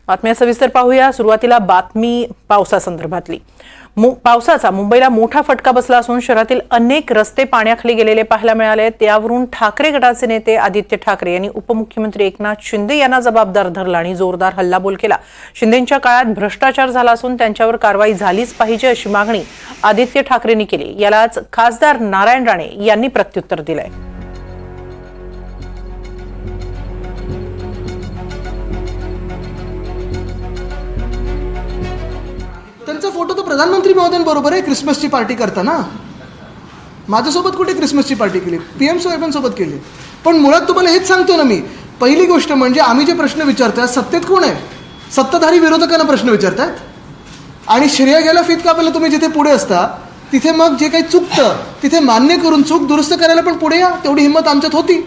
बातम्या सविस्तर पाहूया। सुरुवातीला बातमी पावसासंदर्भातली। पावसाचा मुंबईला मोठा फटका बसला असून शहरातील अनेक रस्ते पाण्याखाली गेलेले पाहायला मिळाले। त्यावरून ठाकरे गटाचे नेते आदित्य ठाकरे यांनी उपमुख्यमंत्री एकनाथ शिंदे यांना जबाबदार धरला आणि जोरदार हल्लाबोल केला। शिंदेंच्या काळात भ्रष्टाचार झाला असून त्यांच्यावर कारवाई झालीच पाहिजे अशी मागणी आदित्य ठाकरेंनी केली। यालाच खासदार नारायण राणे यांनी प्रत्युत्तर दिलंय। त्यांचा फोटो तो प्रधानमंत्री महोदयांबरोबर आहे क्रिसमसची पार्टी करताना। माझ्यासोबत कुठे क्रिसमसची पार्टी केली? पीएम साहेबांसोबत केली। पण मुळात तुम्हाला हेच सांगतो ना मी, पहिली गोष्ट म्हणजे आम्ही जे प्रश्न विचारतोय सत्तेत कोण आहे? सत्ताधारी विरोधकांना प्रश्न विचारतात आणि श्रेय घ्यायला फित कापायला तुम्ही जिथे पुढे असता तिथे मग जे काही चुकतं तिथे मान्य करून चूक दुरुस्त करायला पण पुढे या। तेवढी हिंमत आमच्यात होती।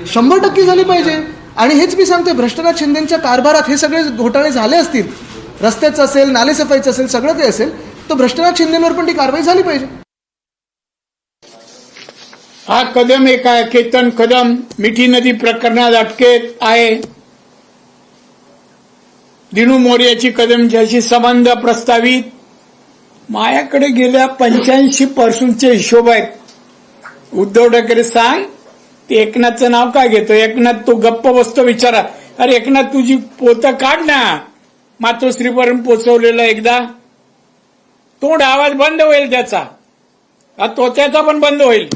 100% झाली पाहिजे। आणि हेच मी सांगतोय, भ्रष्टनाथ शिंदेच्या कारभारात हे सगळे घोटाळे झाले असतील, रस्त्याचं असेल, नालेसफाईचं असेल, सगळं काही असेल, तर भ्रष्टनाथ शिंदेवर पण ती कारवाई झाली पाहिजे। हा कदम एक आहे, केतन कदम मिठी नदी प्रकरणात अटकेत आहे। दिनू मोर्याची कदमच्याशी संबंध प्रस्तावित। माझ्याकडे गेल्या 85 पासूनचे हिशोब आहेत। उद्धव ठाकरे सांग, ते एकनाथचं नाव काय घेतो? एकनाथ तो गप्प बसतो विचारा। अरे एकनाथ तुझी पोतं काढ ना, मातोश्रीपर्यंत पोचवलेला एकदा तोंड आवाज बंद होईल त्याचा, त्याचा पण बंद होईल।